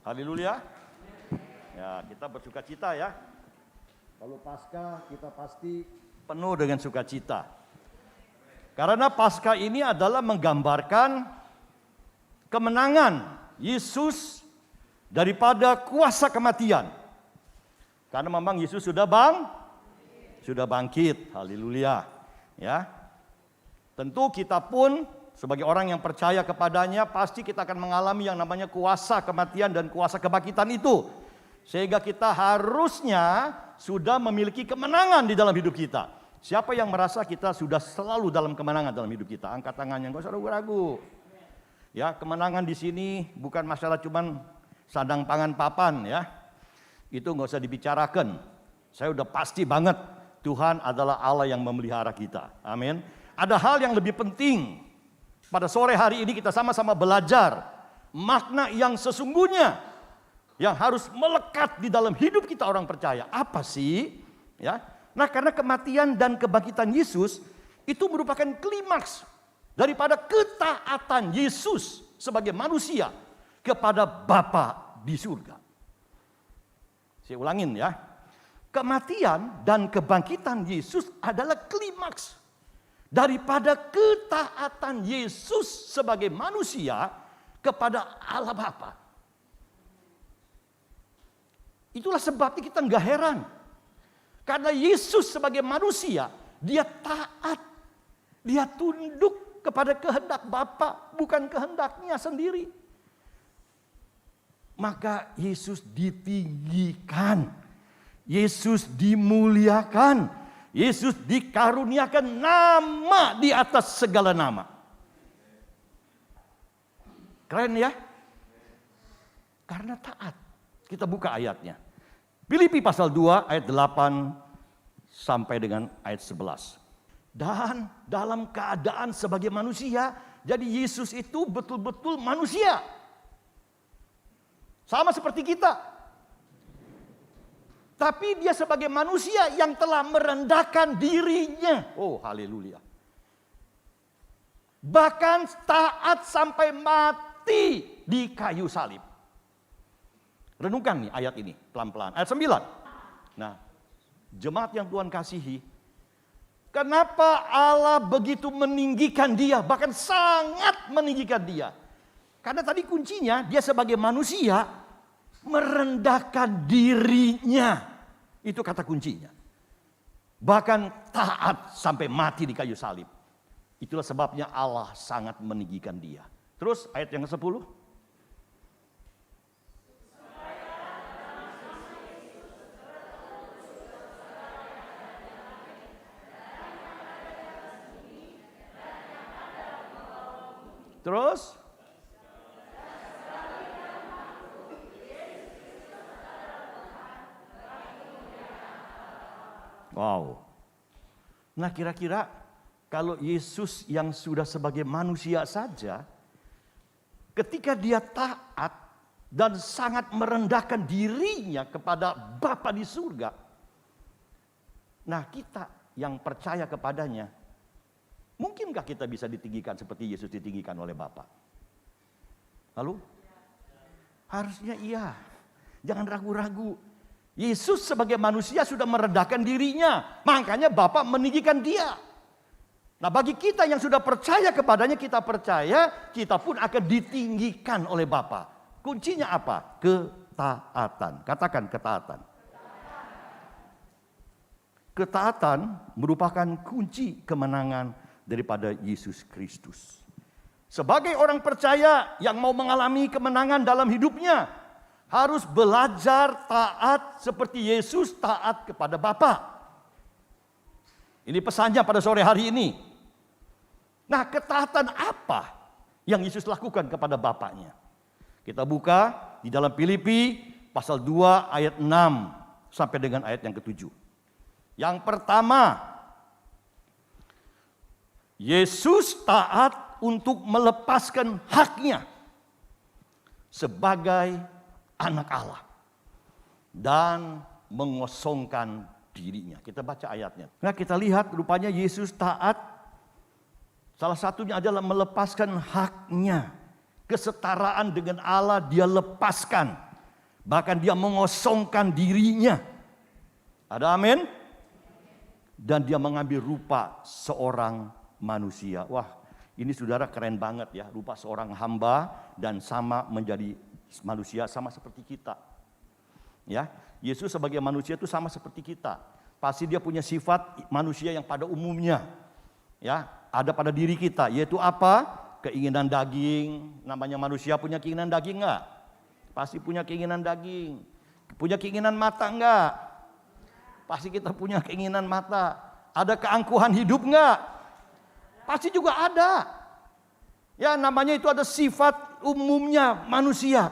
Haleluya. Ya, kita bersuka cita ya. Kalau Paskah kita pasti penuh dengan sukacita. Karena Paskah ini adalah menggambarkan kemenangan Yesus daripada kuasa kematian. Karena memang Yesus sudah bangkit. Haleluya. Ya. Tentu kita pun sebagai orang yang percaya kepadanya pasti kita akan mengalami yang namanya kuasa kematian dan kuasa kebangkitan itu. Sehingga kita harusnya sudah memiliki kemenangan di dalam hidup kita. Siapa yang merasa kita sudah selalu dalam kemenangan dalam hidup kita? Angkat tangannya, enggak usah ragu-ragu. Ya, kemenangan di sini bukan masalah cuman sandang pangan papan ya. Itu enggak usah dibicarakan. Saya udah pasti banget Tuhan adalah Allah yang memelihara kita. Amin. Ada hal yang lebih penting. Pada sore hari ini kita sama-sama belajar makna yang sesungguhnya yang harus melekat di dalam hidup kita orang percaya. Apa sih? Ya. Nah, karena kematian dan kebangkitan Yesus itu merupakan klimaks daripada ketaatan Yesus sebagai manusia kepada Bapa di surga. Saya ulangin ya. Kematian dan kebangkitan Yesus adalah klimaks daripada ketaatan Yesus sebagai manusia kepada Allah Bapa. Itulah sebabnya kita nggak heran. Karena Yesus sebagai manusia, dia taat. Dia tunduk kepada kehendak Bapa, bukan kehendaknya sendiri. Maka Yesus ditinggikan. Yesus dimuliakan. Yesus dikaruniakan nama di atas segala nama. Keren ya? Karena taat. Kita buka ayatnya. Filipi pasal 2 ayat 8 sampai dengan ayat 11. Dan dalam keadaan sebagai manusia, jadi Yesus itu betul-betul manusia. Sama seperti kita. Tapi dia sebagai manusia yang telah merendahkan dirinya. Oh, haleluya. Bahkan taat sampai mati di kayu salib. Renungkan nih ayat ini pelan-pelan. Ayat 9. Nah, jemaat yang Tuhan kasihi. Kenapa Allah begitu meninggikan dia? Bahkan sangat meninggikan dia. Karena tadi kuncinya dia sebagai manusia merendahkan dirinya. Itu kata kuncinya. Bahkan taat sampai mati di kayu salib. Itulah sebabnya Allah sangat meninggikan dia. Terus ayat yang ke-10. Terus wow. Nah, kira-kira kalau Yesus yang sudah sebagai manusia saja, ketika dia taat dan sangat merendahkan dirinya kepada Bapa di surga, nah kita yang percaya kepadanya, mungkinkah kita bisa ditinggikan seperti Yesus ditinggikan oleh Bapa? Lalu? Harusnya iya. Jangan ragu-ragu. Yesus sebagai manusia sudah merendahkan dirinya. Makanya Bapa meninggikan dia. Nah, bagi kita yang sudah percaya kepadanya, kita percaya kita pun akan ditinggikan oleh Bapa. Kuncinya apa? Ketaatan. Katakan ketaatan. Ketaatan merupakan kunci kemenangan daripada Yesus Kristus. Sebagai orang percaya yang mau mengalami kemenangan dalam hidupnya, harus belajar taat seperti Yesus taat kepada Bapa. Ini pesannya pada sore hari ini. Nah, ketaatan apa yang Yesus lakukan kepada Bapaknya? Kita buka di dalam Filipi pasal 2 ayat 6 sampai dengan ayat yang ke-7. Yang pertama, Yesus taat untuk melepaskan haknya sebagai anak Allah dan mengosongkan dirinya. Kita baca ayatnya. Nah, kita lihat rupanya Yesus taat. Salah satunya adalah melepaskan haknya. Kesetaraan dengan Allah dia lepaskan. Bahkan dia mengosongkan dirinya. Ada amin? Dan dia mengambil rupa seorang manusia. Wah, ini saudara keren banget ya. Rupa seorang hamba dan sama menjadi manusia sama seperti kita. Ya, Yesus sebagai manusia itu sama seperti kita. Pasti dia punya sifat manusia yang pada umumnya. Ya, ada pada diri kita, yaitu apa? Keinginan daging. Namanya manusia punya keinginan daging enggak? Pasti punya keinginan daging. Punya keinginan mata enggak? Pasti kita punya keinginan mata. Ada keangkuhan hidup enggak? Pasti juga ada. Ya, namanya itu ada sifat umumnya manusia.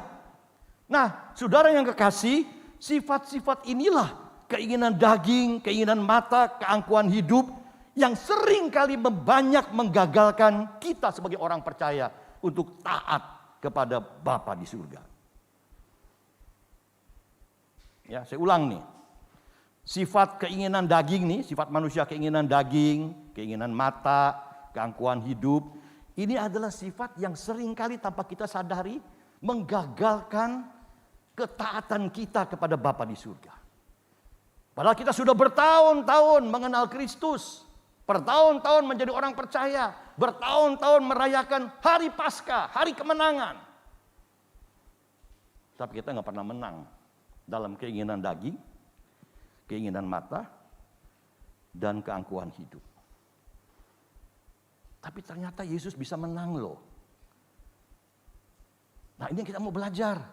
Nah, saudara yang kekasih, sifat-sifat inilah keinginan daging, keinginan mata, keangkuhan hidup yang sering kali banyak menggagalkan kita sebagai orang percaya untuk taat kepada Bapa di surga. Ya, saya ulang nih. Sifat keinginan daging nih, sifat manusia keinginan daging, keinginan mata, keangkuhan hidup. Ini adalah sifat yang sering kali tanpa kita sadari menggagalkan ketaatan kita kepada Bapa di surga. Padahal kita sudah bertahun-tahun mengenal Kristus. Bertahun-tahun menjadi orang percaya. Bertahun-tahun merayakan hari Paskah, hari kemenangan. Tapi kita nggak pernah menang dalam keinginan daging, keinginan mata, dan keangkuhan hidup. Tapi ternyata Yesus bisa menang loh. Nah, ini yang kita mau belajar.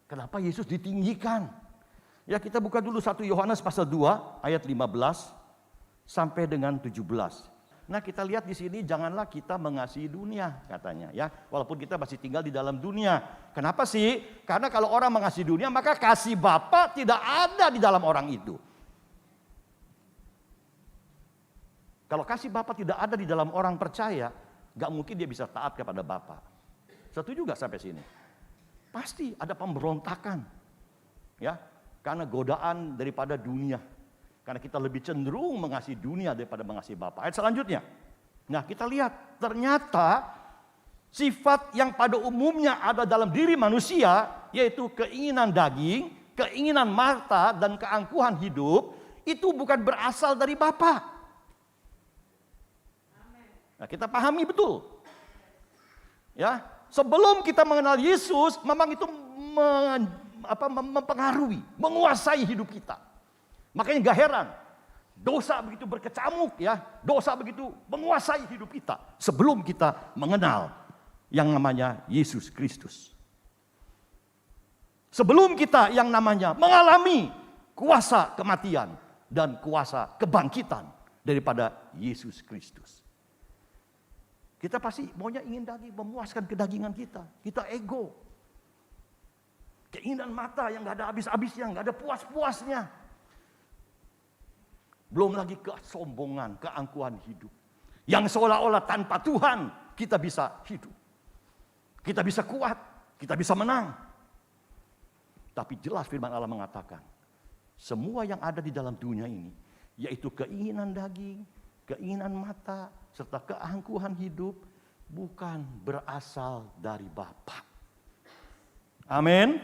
Kenapa Yesus ditinggikan? Ya, kita buka dulu 1 Yohanes pasal 2 ayat 15 sampai dengan 17. Nah, kita lihat di sini, janganlah kita mengasihi dunia katanya ya. Walaupun kita masih tinggal di dalam dunia. Kenapa sih? Karena kalau orang mengasihi dunia, maka kasih Bapa tidak ada di dalam orang itu. Kalau kasih Bapa tidak ada di dalam orang percaya, gak mungkin dia bisa taat kepada Bapa. Setuju gak sampai sini? Pasti ada pemberontakan. Ya, karena godaan daripada dunia. Karena kita lebih cenderung mengasihi dunia daripada mengasihi Bapa. Ayat selanjutnya. Nah, kita lihat ternyata sifat yang pada umumnya ada dalam diri manusia, yaitu keinginan daging, keinginan mata, dan keangkuhan hidup, itu bukan berasal dari Bapa. Nah, kita pahami betul. Ya, sebelum kita mengenal Yesus, memang itu mempengaruhi, menguasai hidup kita. Makanya gak heran, dosa begitu berkecamuk ya, dosa begitu menguasai hidup kita sebelum kita mengenal yang namanya Yesus Kristus. Sebelum kita yang namanya mengalami kuasa kematian dan kuasa kebangkitan daripada Yesus Kristus. Kita pasti maunya ingin daging, memuaskan kedagingan kita. Kita ego. Keinginan mata yang gak ada habis-habisnya, gak ada puas-puasnya. Belum lagi kesombongan, keangkuhan hidup. Yang seolah-olah tanpa Tuhan kita bisa hidup. Kita bisa kuat, kita bisa menang. Tapi jelas firman Allah mengatakan, semua yang ada di dalam dunia ini, yaitu keinginan daging, keinginan mata, serta keangkuhan hidup, bukan berasal dari Bapa. Amin.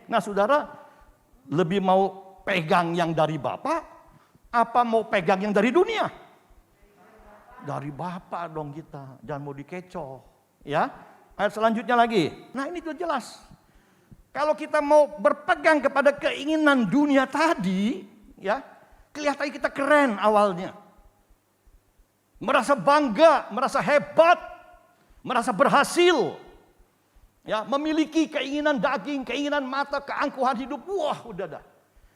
Nah, saudara, lebih mau pegang yang dari Bapa, apa mau pegang yang dari dunia? Dari Bapa dong kita, jangan mau dikecoh. Ya, ayat selanjutnya lagi. Nah, ini tuh jelas. Kalau kita mau berpegang kepada keinginan dunia tadi, ya, kelihatannya kita keren awalnya. Merasa bangga, merasa hebat, merasa berhasil. Ya, memiliki keinginan daging, keinginan mata, keangkuhan hidup. Wah, udah dah.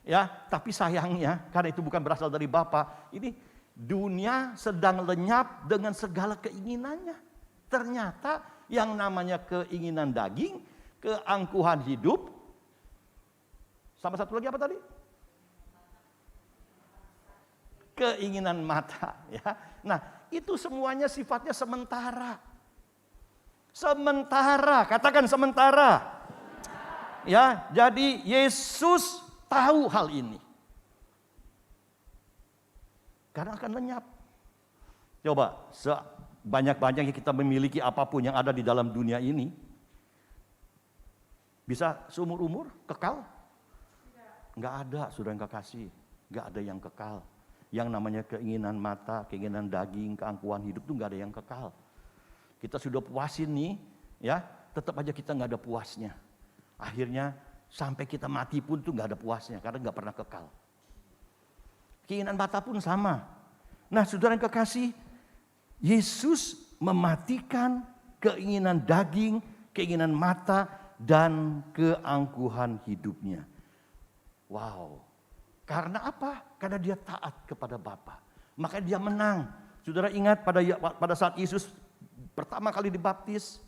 Ya, tapi sayangnya karena itu bukan berasal dari Bapa, ini dunia sedang lenyap dengan segala keinginannya. Ternyata yang namanya keinginan daging, keangkuhan hidup, sama satu lagi apa tadi? Keinginan mata, ya. Nah, itu semuanya sifatnya sementara. Sementara, katakan sementara. Ya, jadi Yesus tahu hal ini. Karena akan lenyap. Coba, sebanyak-banyaknya kita memiliki apapun yang ada di dalam dunia ini, Bisa seumur umur, kekal? Enggak ada, saudara yang kekasih. Enggak ada yang kekal. Yang namanya keinginan mata, keinginan daging, keangkuhan hidup itu enggak ada yang kekal. Kita sudah puasin nih, ya, tetap aja kita enggak ada puasnya. Akhirnya sampai kita mati pun tuh enggak ada puasnya, karena enggak pernah kekal. Keinginan mata pun sama. Nah, saudara yang kekasih, Yesus mematikan keinginan daging, keinginan mata, dan keangkuhan hidupnya. Wow. Karena apa? Karena dia taat kepada Bapa. Maka dia menang. Saudara ingat pada saat Yesus pertama kali dibaptis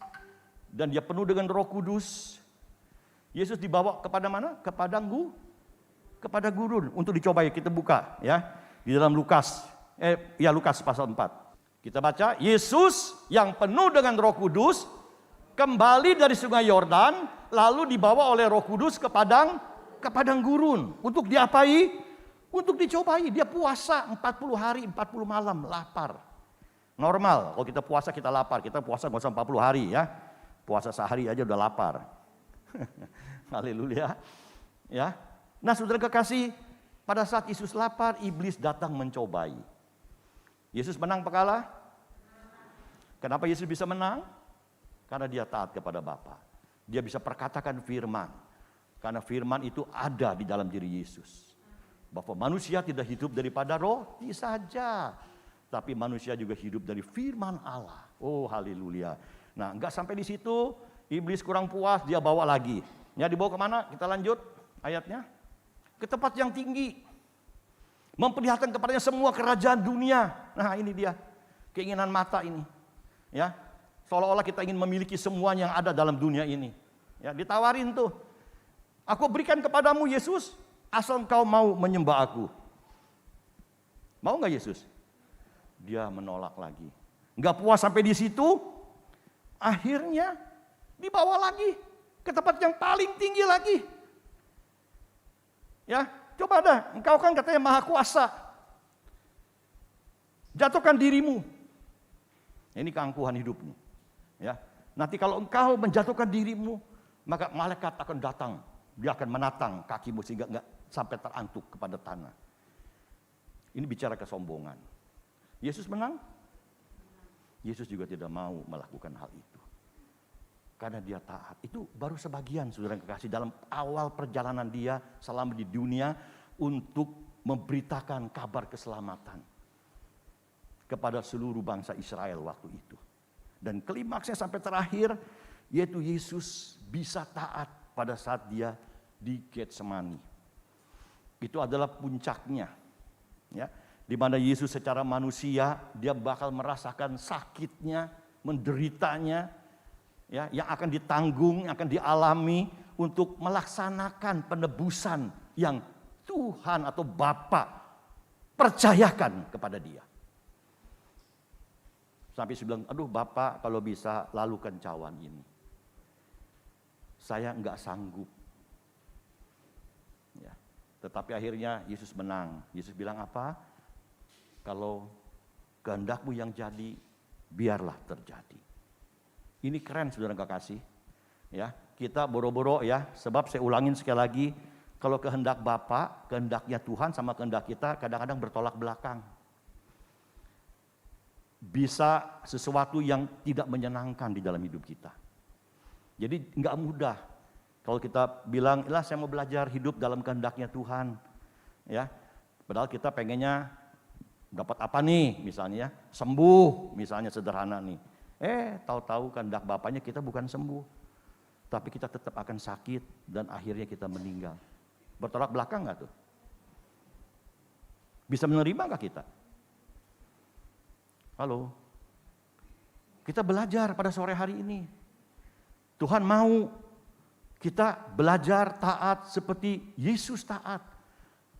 dan dia penuh dengan Roh Kudus. Yesus dibawa kepada mana? Kepada gurun untuk dicobai. Kita buka ya di dalam Lukas pasal 4. Kita baca, Yesus yang penuh dengan Roh Kudus kembali dari Sungai Yordan, lalu dibawa oleh Roh Kudus ke padang gurun. Untuk diapai? Untuk dicobai. Dia puasa 40 hari, 40 malam, lapar. Normal, kalau kita puasa kita lapar. Kita puasa nggak usah 40 hari ya. Puasa sehari aja udah lapar. Haleluya. Ya. Nah, saudara kekasih, pada saat Yesus lapar, iblis datang mencobai. Yesus menang apa kalah? Kenapa Yesus bisa menang? Karena dia taat kepada Bapa. Dia bisa perkatakan firman. Karena firman itu ada di dalam diri Yesus. Bahwa manusia tidak hidup daripada roti saja. Tapi manusia juga hidup dari firman Allah. Oh, haleluya. Nah, enggak sampai di situ. Iblis kurang puas, dia bawa lagi. Ya, dibawa kemana? Kita lanjut ayatnya. Ke tempat yang tinggi. Memperlihatkan kepadanya semua kerajaan dunia. Nah, ini dia. Keinginan mata ini. Ya, seolah-olah kita ingin memiliki semua yang ada dalam dunia ini. Ya, ditawarin tuh. Aku berikan kepadamu Yesus, asal engkau mau menyembah aku. Mau nggak Yesus? Dia menolak lagi. Nggak puas sampai di situ, akhirnya dibawa lagi ke tempat yang paling tinggi lagi. Ya, coba dah, engkau kan katanya maha kuasa. Jatuhkan dirimu. Ini keangkuhan hidupmu. Ya, nanti kalau engkau menjatuhkan dirimu, maka malaikat akan datang. Dia akan menatang kakimu sehingga enggak sampai terantuk kepada tanah. Ini bicara kesombongan. Yesus menang? Yesus juga tidak mau melakukan hal itu. Karena dia taat. Itu baru sebagian, saudara yang kekasih, dalam awal perjalanan dia selama di dunia untuk memberitakan kabar keselamatan kepada seluruh bangsa Israel waktu itu. Dan klimaksnya sampai terakhir, yaitu Yesus bisa taat pada saat dia di Getsemani. Itu adalah puncaknya. Ya, di mana Yesus secara manusia, dia bakal merasakan sakitnya, menderitanya, ya, yang akan ditanggung, yang akan dialami untuk melaksanakan penebusan yang Tuhan atau Bapa percayakan kepada dia. Sampai dia bilang, aduh Bapak kalau bisa lalukan cawan ini. Saya enggak sanggup. Ya. Tetapi akhirnya Yesus menang. Yesus bilang apa? Kalau kehendakmu yang jadi, biarlah terjadi. Ini keren saudara kekasih. Ya, kita boro-boro ya, sebab saya ulangin sekali lagi, kalau kehendak Bapa, kehendaknya Tuhan sama kehendak kita kadang-kadang bertolak belakang. Bisa sesuatu yang tidak menyenangkan di dalam hidup kita. Jadi enggak mudah kalau kita bilang, "Lah saya mau belajar hidup dalam kehendaknya Tuhan." Ya. Padahal kita pengennya dapat apa nih misalnya, sembuh misalnya sederhana nih. Tahu-tahu kehendak Bapaknya kita bukan sembuh. Tapi kita tetap akan sakit dan akhirnya kita meninggal. Bertolak belakang enggak tuh? Bisa menerima enggak kita? Halo. Kita belajar pada sore hari ini. Tuhan mau kita belajar taat seperti Yesus taat.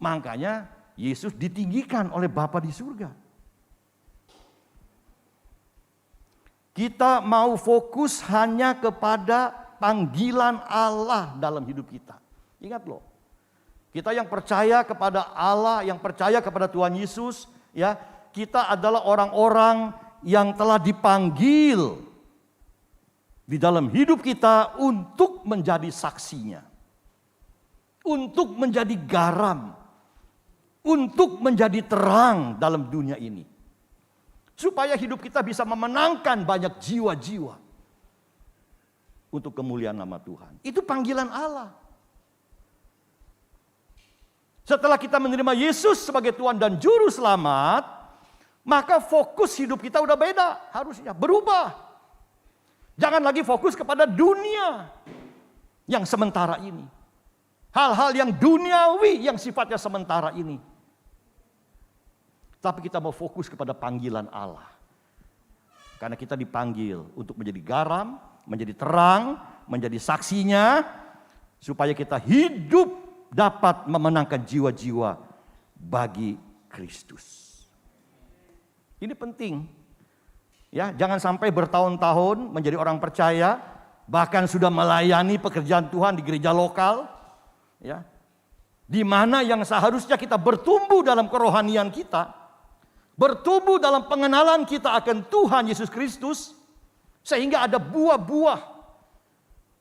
Makanya Yesus ditinggikan oleh Bapa di surga. Kita mau fokus hanya kepada panggilan Allah dalam hidup kita. Ingat loh. Kita yang percaya kepada Allah, yang percaya kepada Tuhan Yesus, ya, kita adalah orang-orang yang telah dipanggil di dalam hidup kita untuk menjadi saksinya. Untuk menjadi garam. Untuk menjadi terang dalam dunia ini. Supaya hidup kita bisa memenangkan banyak jiwa-jiwa. Untuk kemuliaan nama Tuhan. Itu panggilan Allah. Setelah kita menerima Yesus sebagai Tuhan dan Juru Selamat, maka fokus hidup kita udah beda, harusnya berubah. Jangan lagi fokus kepada dunia yang sementara ini. Hal-hal yang duniawi yang sifatnya sementara ini. Tapi kita mau fokus kepada panggilan Allah. Karena kita dipanggil untuk menjadi garam, menjadi terang, menjadi saksinya. Supaya kita hidup dapat memenangkan jiwa-jiwa bagi Kristus. Ini penting. Ya, jangan sampai bertahun-tahun menjadi orang percaya, bahkan sudah melayani pekerjaan Tuhan di gereja lokal, ya. Di mana yang seharusnya kita bertumbuh dalam kerohanian kita, bertumbuh dalam pengenalan kita akan Tuhan Yesus Kristus, sehingga ada buah-buah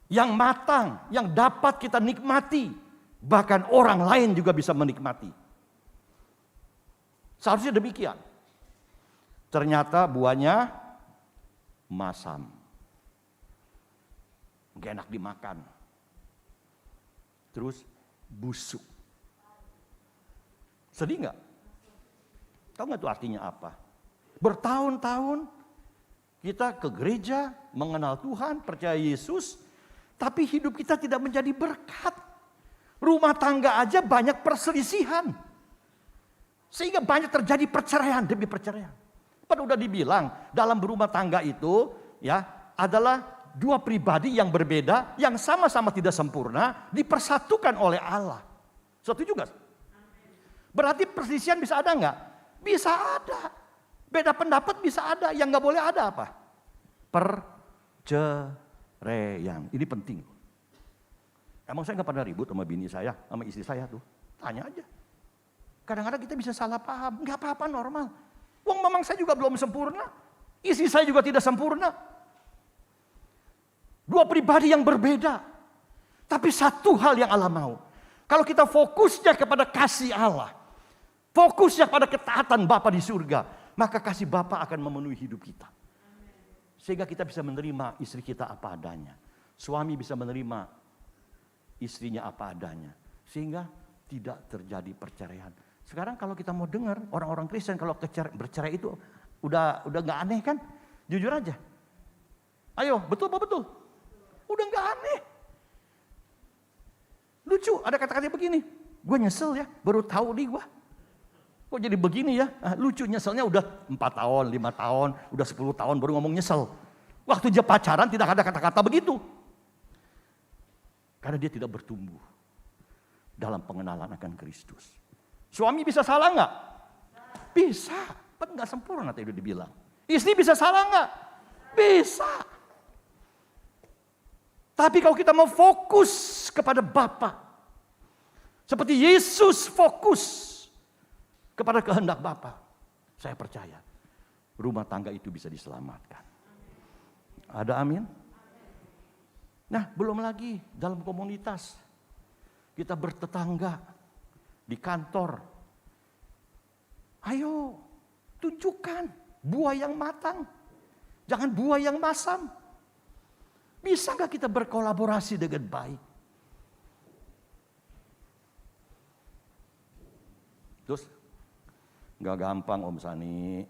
yang matang, yang dapat kita nikmati, bahkan orang lain juga bisa menikmati. Seharusnya demikian. Ternyata buahnya masam. Gak enak dimakan. Terus busuk. Sedih gak? Tahu gak itu artinya apa? Bertahun-tahun kita ke gereja, mengenal Tuhan, percaya Yesus, tapi hidup kita tidak menjadi berkat. Rumah tangga aja banyak perselisihan. Sehingga banyak terjadi perceraian demi perceraian. Padahal udah dibilang dalam berumah tangga itu ya adalah dua pribadi yang berbeda, yang sama-sama tidak sempurna, dipersatukan oleh Allah. Setuju gak? Berarti perselisihan bisa ada nggak? Bisa ada. Beda pendapat bisa ada. Yang nggak boleh ada apa? Perceraian. Ini penting. Emang saya nggak pernah ribut sama bini saya, sama istri saya tuh. Tanya aja. Kadang-kadang kita bisa salah paham. Nggak apa-apa, normal. Wong memang saya juga belum sempurna. Istri saya juga tidak sempurna. Dua pribadi yang berbeda. Tapi satu hal yang Allah mau. Kalau kita fokusnya kepada kasih Allah. Fokusnya pada ketaatan Bapa di surga. Maka kasih Bapa akan memenuhi hidup kita. Sehingga kita bisa menerima istri kita apa adanya. Suami bisa menerima istrinya apa adanya. Sehingga tidak terjadi perceraian. Sekarang kalau kita mau dengar orang-orang Kristen kalau bercerai itu udah nggak aneh kan? Jujur aja. Ayo, betul apa betul? Udah nggak aneh. Lucu, ada kata-kata begini. Gue nyesel ya, baru tahu nih gue. Kok jadi begini ya? Lucu, nyeselnya udah 4 tahun, 5 tahun, udah 10 tahun baru ngomong nyesel. Waktu dia pacaran tidak ada kata-kata begitu. Karena dia tidak bertumbuh dalam pengenalan akan Kristus. Suami bisa salah nggak? Bisa, kan nggak sempurna tadi udah dibilang. Istri bisa salah nggak? Bisa. Tapi kalau kita mau fokus kepada Bapa, seperti Yesus fokus kepada kehendak Bapa, saya percaya rumah tangga itu bisa diselamatkan. Ada amin? Nah, belum lagi dalam komunitas kita bertetangga. Di kantor. Ayo, tunjukkan buah yang matang. Jangan buah yang masam. Bisa gak kita berkolaborasi dengan baik? Terus, gak gampang Om Sani.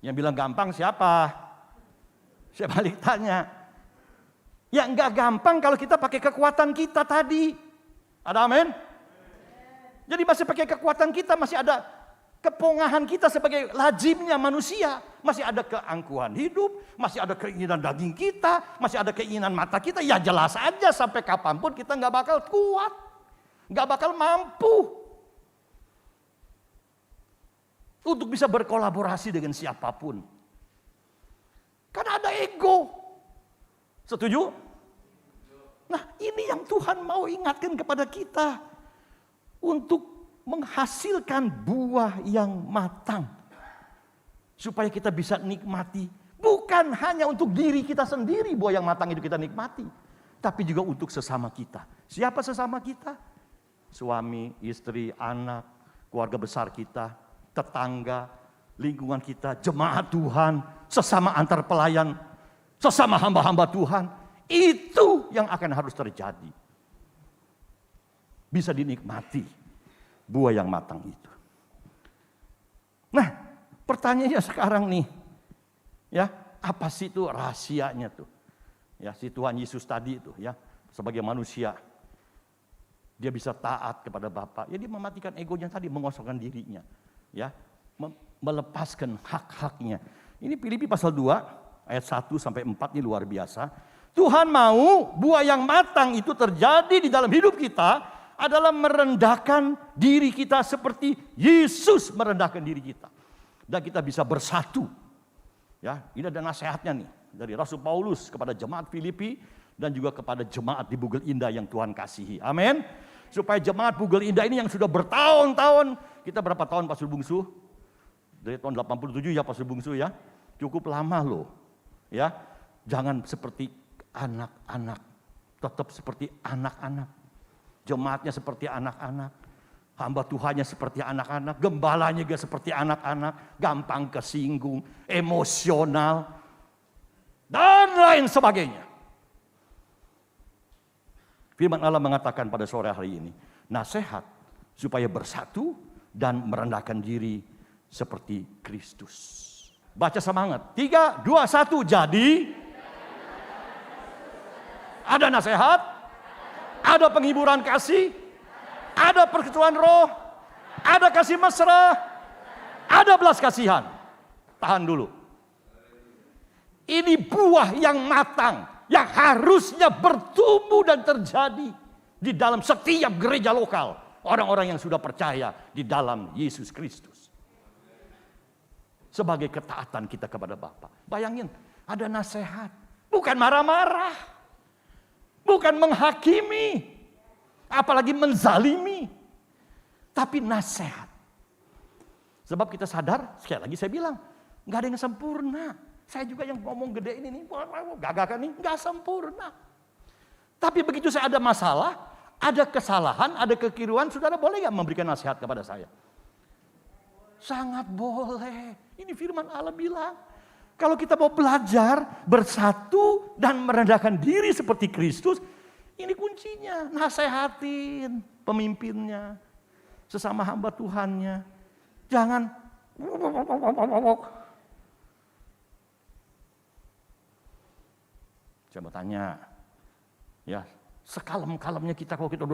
Yang bilang gampang siapa? Saya balik tanya. Yang gak gampang kalau kita pakai kekuatan kita tadi. Ada amin? Jadi masih pakai kekuatan kita, masih ada kepongahan kita sebagai lazimnya manusia. Masih ada keangkuhan hidup, masih ada keinginan daging kita, masih ada keinginan mata kita. Ya jelas aja sampai kapanpun kita gak bakal kuat. Gak bakal mampu. Untuk bisa berkolaborasi dengan siapapun. Karena ada ego. Setuju? Nah ini yang Tuhan mau ingatkan kepada kita. Untuk menghasilkan buah yang matang. Supaya kita bisa nikmati Bukan hanya untuk diri kita sendiri buah yang matang itu kita nikmati. Tapi juga untuk sesama kita. Siapa sesama kita? Suami, istri, anak, keluarga besar kita, tetangga, lingkungan kita, jemaat Tuhan, sesama antar pelayan, sesama hamba-hamba Tuhan. Itu yang akan harus terjadi. Bisa dinikmati buah yang matang itu. Nah, pertanyaannya sekarang nih, ya, apa sih itu rahasianya tuh? Ya, si Tuhan Yesus tadi itu, ya, sebagai manusia, dia bisa taat kepada Bapa. Ya, dia mematikan egonya tadi, mengosongkan dirinya, ya, melepaskan hak-haknya. Ini Filipi pasal 2 ayat 1 sampai 4 ini luar biasa. Tuhan mau buah yang matang itu terjadi di dalam hidup kita adalah merendahkan diri kita seperti Yesus merendahkan diri kita. Dan kita bisa bersatu. Ya, ini ada nasihatnya nih dari Rasul Paulus kepada jemaat Filipi dan juga kepada jemaat di Bugel Indah yang Tuhan kasihi. Amin. Supaya jemaat Bugel Indah ini yang sudah bertahun-tahun, kita berapa tahun Pastor Bungsu? Dari tahun 87 ya Pastor Bungsu ya. Cukup lama loh. Ya. Jangan seperti anak-anak, tetap seperti anak-anak. Jemaatnya seperti anak-anak. Hamba Tuhannya seperti anak-anak. Gembalanya juga seperti anak-anak. Gampang kesinggung, emosional, dan lain sebagainya. Firman Allah mengatakan pada sore hari ini, nasihat supaya bersatu dan merendahkan diri seperti Kristus. Baca semangat. 3, 2, 1, jadi ada nasihat, ada penghiburan kasih, ada perkecuan roh, ada kasih mesra, ada belas kasihan. Tahan dulu. Ini buah yang matang, yang harusnya bertumbuh dan terjadi di dalam setiap gereja lokal. Orang-orang yang sudah percaya di dalam Yesus Kristus. Sebagai ketaatan kita kepada Bapa. Bayangin, ada nasihat. Bukan marah-marah. Bukan menghakimi, apalagi menzalimi, tapi nasihat. Sebab kita sadar, sekali lagi saya bilang, nggak ada yang sempurna. Saya juga yang ngomong gede ini nih, gagakan nih, nggak sempurna. Tapi begitu saya ada masalah, ada kesalahan, ada kekeliruan, saudara boleh nggak memberikan nasihat kepada saya? Sangat boleh. Ini firman Allah bilang. Kalau kita mau belajar bersatu dan merendahkan diri seperti Kristus, ini kuncinya. Nasehatin pemimpinnya, sesama hamba Tuhannya. Jangan saya mau tanya, ya sekalem-kalemnya kita kalau kita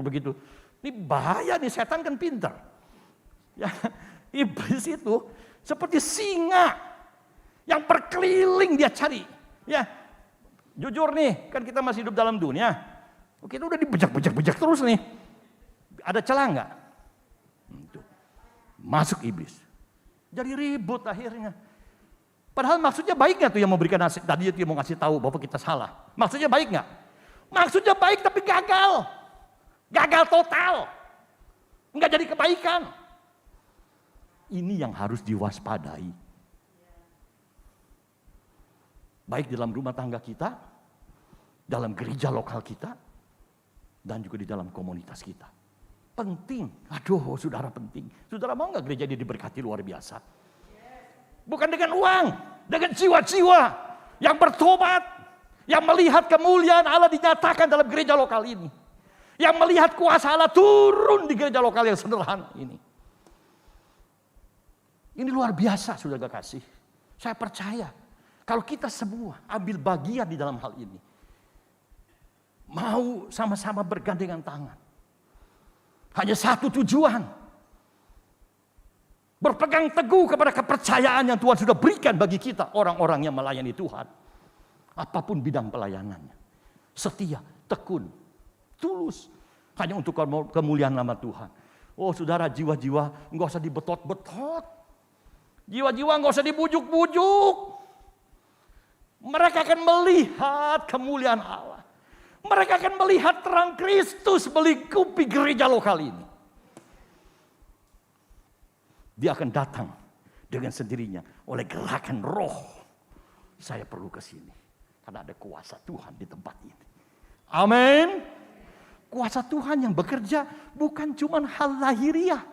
begitu, ini bahaya nih, setan kan pintar. Ya, iblis itu seperti singa. Yang berkeliling dia cari. Ya, jujur nih, kan kita masih hidup dalam dunia. Kita udah dibejak-bejak terus nih. Ada celah nggak? Masuk iblis. Jadi ribut akhirnya. Padahal maksudnya baik nggak tuh yang memberikan nasihat? Tadi dia mau ngasih tahu bahwa kita salah. Maksudnya baik nggak? Maksudnya baik tapi gagal. Gagal total. Nggak jadi kebaikan. Ini yang harus diwaspadai. Baik dalam rumah tangga kita, dalam gereja lokal kita, dan juga di dalam komunitas kita. Penting, aduh saudara penting. Saudara mau gak gereja ini diberkati luar biasa? Bukan dengan uang, dengan jiwa-jiwa yang bertobat, yang melihat kemuliaan Allah dinyatakan dalam gereja lokal ini. Yang melihat kuasa Allah turun di gereja lokal yang sederhana ini. Ini luar biasa saudara kasih. Saya percaya. Kalau kita semua ambil bagian di dalam hal ini. Mau sama-sama bergandengan tangan. Hanya satu tujuan. Berpegang teguh kepada kepercayaan yang Tuhan sudah berikan bagi kita. Orang-orang yang melayani Tuhan. Apapun bidang pelayanannya. Setia, tekun, tulus. Hanya untuk kemuliaan nama Tuhan. Oh saudara, jiwa-jiwa enggak usah dibetot-betot. Jiwa-jiwa enggak usah dibujuk-bujuk. Mereka akan melihat kemuliaan Allah. Mereka akan melihat terang Kristus melingkupi gereja lokal ini. Dia akan datang dengan sendirinya oleh gerakan roh. saya perlu ke sini. Karena ada kuasa Tuhan di tempat ini. Amin. Kuasa Tuhan yang bekerja bukan cuma hal lahiriah.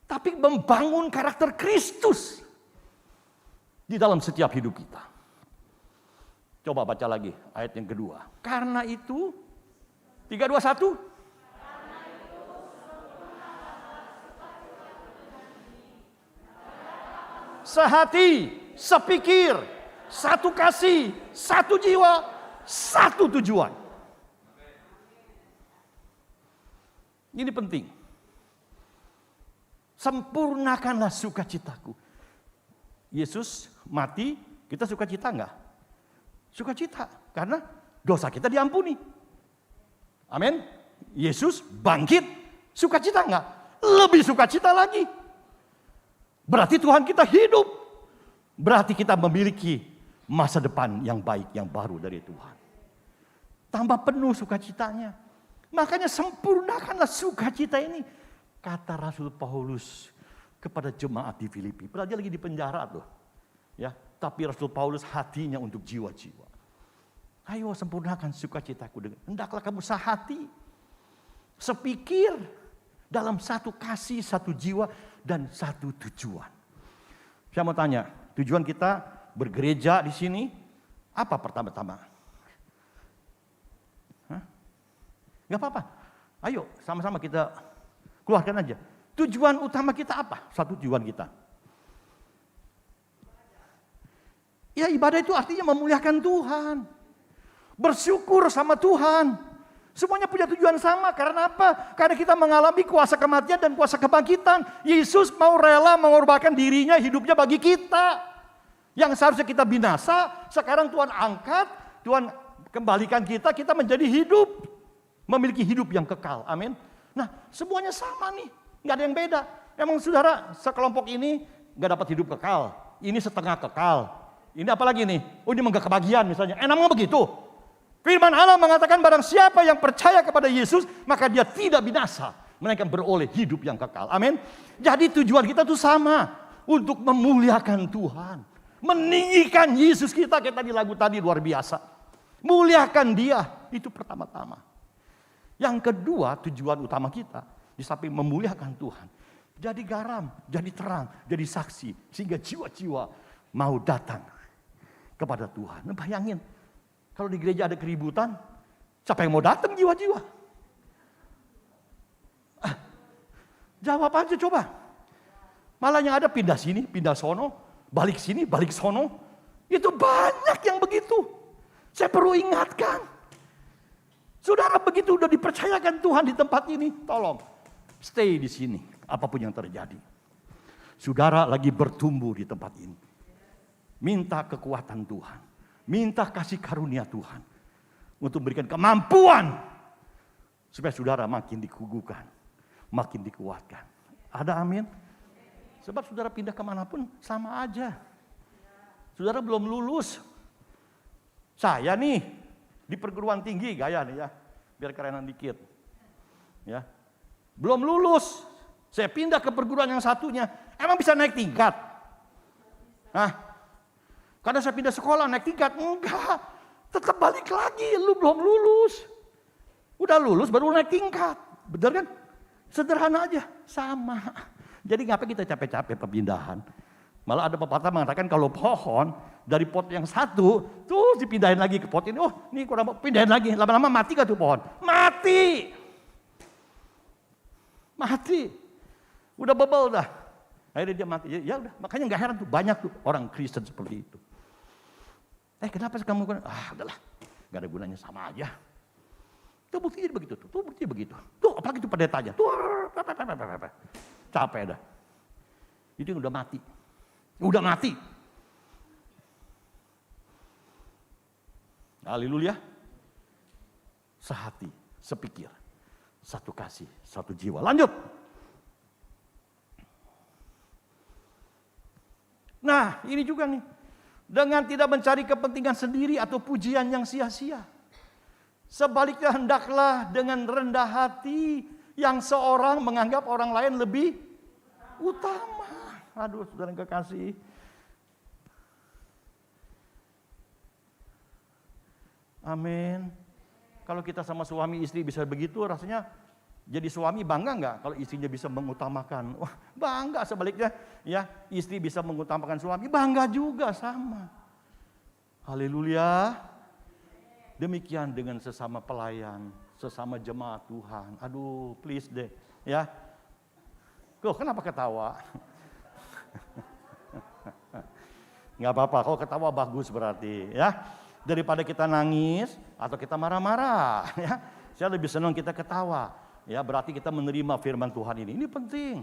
Tapi membangun karakter Kristus di dalam setiap hidup kita. Coba baca lagi ayat yang kedua. Karena itu, 3, 2, 1. Sehati, sepikir, satu kasih, satu jiwa, satu tujuan. Ini penting. Sempurnakanlah sukacitaku. Yesus mati, kita sukacita enggak? Sukacita, karena dosa kita diampuni. Amin. Yesus bangkit, sukacita enggak? Lebih sukacita lagi. Berarti Tuhan kita hidup. Berarti kita memiliki masa depan yang baik, yang baru dari Tuhan. Tambah penuh sukacitanya. Makanya sempurnakanlah sukacita ini. Kata Rasul Paulus kepada jemaat di Filipi. Padahal dia lagi di penjara tuh. Ya, tapi Rasul Paulus hatinya untuk jiwa-jiwa. Ayo sempurnakan sukacitaku dengan. Hendaklah kamu sehati, sepikir, dalam satu kasih, satu jiwa, dan satu tujuan. Saya mau tanya, tujuan kita bergereja di sini apa pertama-tama? Gak apa-apa. Ayo sama-sama kita keluarkan aja. Tujuan utama kita apa? Satu tujuan kita. Ya ibadah itu artinya memuliakan Tuhan. Bersyukur sama Tuhan. Semuanya punya tujuan sama. Karena apa? Karena kita mengalami kuasa kematian dan kuasa kebangkitan. Yesus mau rela mengorbankan dirinya, hidupnya bagi kita. Yang seharusnya kita binasa, sekarang Tuhan angkat, Tuhan kembalikan kita menjadi hidup. Memiliki hidup yang kekal. Amin. Nah semuanya sama nih. Gak ada yang beda. Emang saudara sekelompok ini gak dapat hidup kekal. Ini setengah kekal. Ini apalagi nih? Oh ini enggak kebagian misalnya. Emang begitu? Firman Allah mengatakan barang siapa yang percaya kepada Yesus, maka dia tidak binasa. Mereka beroleh hidup yang kekal. Amin. Jadi tujuan kita itu sama. Untuk memuliakan Tuhan. Meninggikan Yesus kita. Kayak tadi lagu tadi luar biasa. Muliakan dia. Itu pertama-tama. Yang kedua tujuan utama kita. Di samping memuliakan Tuhan. Jadi garam, jadi terang, jadi saksi. Sehingga jiwa-jiwa mau datang kepada Tuhan. Nah, bayangin. Kalau di gereja ada keributan, siapa yang mau datang jiwa-jiwa? Jawab aja coba. Malah yang ada pindah sini, pindah sono, balik sini, balik sono. Itu banyak yang begitu. Saya perlu ingatkan. Saudara begitu udah dipercayakan Tuhan di tempat ini, tolong stay di sini, apapun yang terjadi. Saudara lagi bertumbuh di tempat ini. Minta kekuatan Tuhan. Minta kasih karunia Tuhan untuk memberikan kemampuan supaya saudara makin dikuguhkan, makin dikuatkan. Ada amin? Sebab saudara pindah kemanapun sama aja. Saudara belum lulus. Saya nih di perguruan tinggi gaya nih ya, biar kerenan dikit. Ya, belum lulus. Saya pindah ke perguruan yang satunya, emang bisa naik tingkat? Hah? Karena saya pindah sekolah naik tingkat, enggak. Tetap balik lagi, lu belum lulus. Udah lulus baru naik tingkat. Benar kan? Sederhana aja, sama. Jadi ngapain kita capek-capek pemindahan. Malah ada pepatah mengatakan kalau pohon dari pot yang satu, tuh dipindahin lagi ke pot ini. Oh ini kurang, pindahin lagi. Lama-lama mati gak tuh pohon? Mati. Mati. Udah bebel dah. Akhirnya dia mati. Ya udah, makanya gak heran tuh banyak tuh orang Kristen seperti itu. Kenapa sih kamu? Udahlah, gak ada gunanya, sama aja. Tuh buktinya begitu tuh, buktinya begitu. Tuh apalagi tuh pendetanya, tuh capek dah. Itu yang udah mati. Udah mati. Haleluya. Sehati, sepikir, satu kasih, satu jiwa. Lanjut. Nah, ini juga nih. Dengan tidak mencari kepentingan sendiri atau pujian yang sia-sia. Sebaliknya hendaklah dengan rendah hati yang seorang menganggap orang lain lebih utama. Aduh, saudara yang kekasih. Amin. Kalau kita sama suami istri bisa begitu, rasanya jadi suami bangga nggak kalau istrinya bisa mengutamakan? Wah, bangga sebaliknya. Ya, istri bisa mengutamakan suami, bangga juga sama. Haleluya. Demikian dengan sesama pelayan, sesama jemaat Tuhan. Aduh, please deh, ya. Kok kenapa ketawa? Nggak apa-apa, kalau ketawa bagus berarti, ya. Daripada kita nangis atau kita marah-marah, ya. Saya lebih senang kita ketawa. Ya, berarti kita menerima firman Tuhan ini. Ini penting.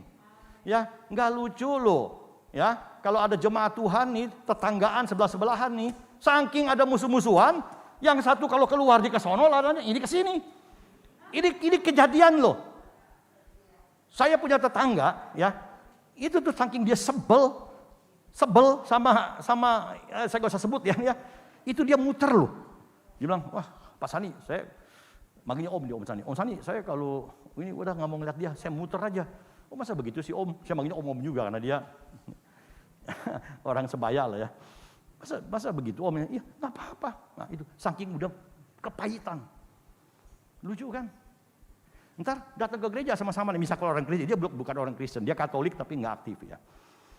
Ya, nggak lucu loh. Ya, kalau ada jemaat Tuhan nih, tetanggaan sebelah-sebelahan nih, saking ada musuh-musuhan, yang satu kalau keluar di kesono, lawannya ini ke sini. Ini kejadian loh. Saya punya tetangga, ya. Itu tuh saking dia sebel sama saya gak usah sebut ya. Itu dia muter loh. Dia bilang, wah Pak Sani, saya manggilnya Om dia, Om Sani. Om Sani, saya kalau ini udah nggak mau ngeliat dia, saya muter aja. Oh masa begitu sih Om? Saya manggilnya Om juga karena dia orang sebaya lah ya. Masa begitu Om? Iya, nggak apa-apa. Nah itu saking udah kepahitan. Lucu kan? Ntar datang ke gereja sama-sama nih. Misal kalau orang Kristen, dia bukan orang Kristen, dia Katolik tapi nggak aktif ya.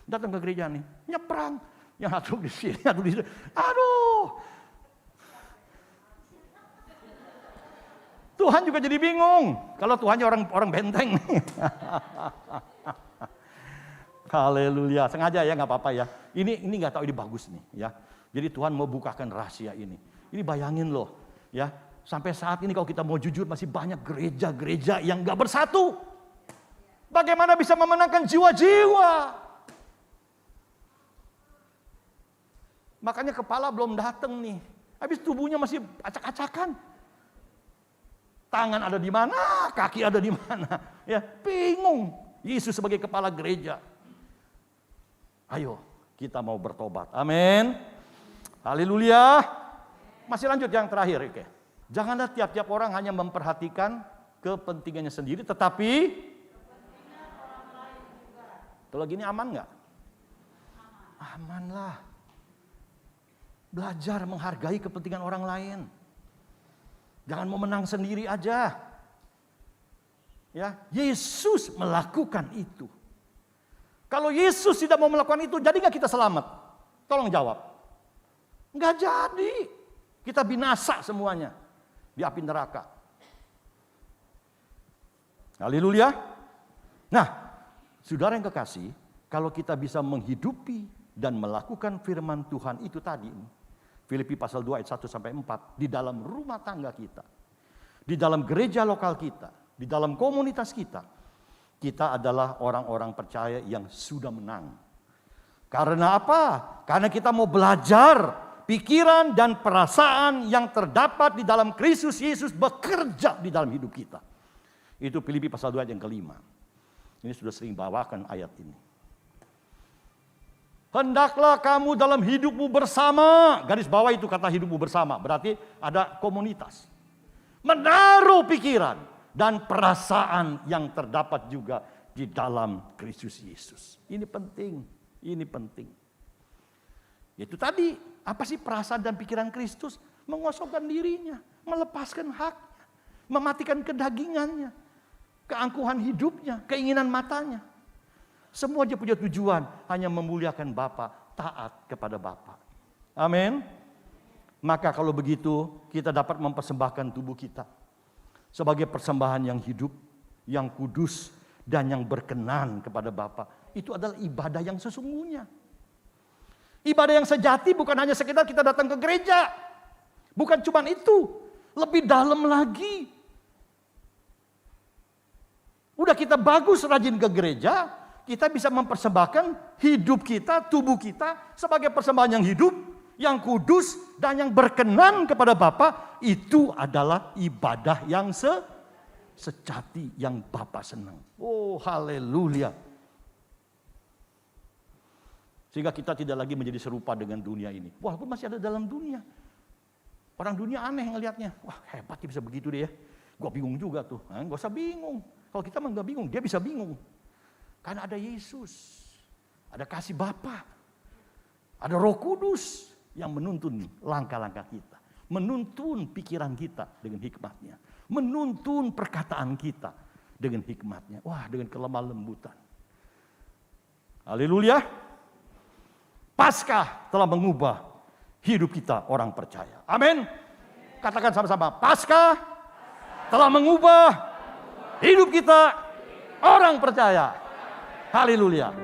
Datang ke gereja nih, nyebrang. Yang satu di sini, satu di sini. Aduh. Tuhan juga jadi bingung. Kalau Tuhannya orang benteng. Haleluya. Sengaja ya, nggak apa-apa ya. Ini nggak tahu ini bagus nih ya. Jadi Tuhan mau bukakan rahasia ini. Ini bayangin loh ya. Sampai saat ini kalau kita mau jujur masih banyak gereja-gereja yang nggak bersatu. Bagaimana bisa memenangkan jiwa-jiwa? Makanya kepala belum datang nih. Habis tubuhnya masih acak-acakan. Tangan ada di mana, kaki ada di mana. Ya, bingung. Yesus sebagai kepala gereja. Ayo, kita mau bertobat. Amin. Haleluya. Masih lanjut yang terakhir. Oke. Janganlah tiap-tiap orang hanya memperhatikan kepentingannya sendiri, tetapi kepentingan orang lain juga. Kalau gini aman nggak? Aman lah. Belajar menghargai kepentingan orang lain. Jangan mau menang sendiri aja. Ya, Yesus melakukan itu. Kalau Yesus tidak mau melakukan itu, jadi nggak kita selamat? Tolong jawab. Nggak jadi. Kita binasa semuanya di api neraka. Haleluya. Nah, saudara yang kekasih, kalau kita bisa menghidupi dan melakukan firman Tuhan itu tadi, Filipi pasal 2 ayat 1 sampai 4, di dalam rumah tangga kita, di dalam gereja lokal kita, di dalam komunitas kita, kita adalah orang-orang percaya yang sudah menang. Karena apa? Karena kita mau belajar pikiran dan perasaan yang terdapat di dalam Kristus Yesus bekerja di dalam hidup kita. Itu Filipi pasal 2 ayat yang kelima. Ini sudah sering bawakan ayat ini. Hendaklah kamu dalam hidupmu bersama. Garis bawah itu kata hidupmu bersama. Berarti ada komunitas. Menaruh pikiran dan perasaan yang terdapat juga di dalam Kristus Yesus. Ini penting. Ini penting. Itu tadi. Apa sih perasaan dan pikiran Kristus? Mengosongkan dirinya. Melepaskan haknya. Mematikan kedagingannya. Keangkuhan hidupnya. Keinginan matanya. Semua dia punya tujuan hanya memuliakan Bapa, taat kepada Bapa. Amin. Maka kalau begitu kita dapat mempersembahkan tubuh kita sebagai persembahan yang hidup, yang kudus dan yang berkenan kepada Bapa. Itu adalah ibadah yang sesungguhnya. Ibadah yang sejati bukan hanya sekedar kita datang ke gereja. Bukan cuma itu, lebih dalam lagi. Udah kita bagus rajin ke gereja, kita bisa mempersembahkan hidup kita, tubuh kita sebagai persembahan yang hidup, yang kudus, dan yang berkenan kepada Bapa. Itu adalah ibadah yang sejati, yang Bapa senang. Oh, haleluya. Sehingga kita tidak lagi menjadi serupa dengan dunia ini. Walaupun masih ada dalam dunia. Orang dunia aneh ngelihatnya. Wah, hebat dia bisa begitu deh ya. Gua bingung juga tuh. Gak usah bingung. Kalau kita mah gak bingung, dia bisa bingung. Karena ada Yesus, ada kasih Bapa, ada Roh Kudus yang menuntun langkah-langkah kita. menuntun pikiran kita dengan hikmat-Nya, menuntun perkataan kita dengan hikmat-Nya. Wah, dengan kelemah lembutan. Haleluya. Paskah telah mengubah hidup kita orang percaya. Amin. Katakan sama-sama, Paskah telah mengubah hidup kita orang percaya. Haleluya.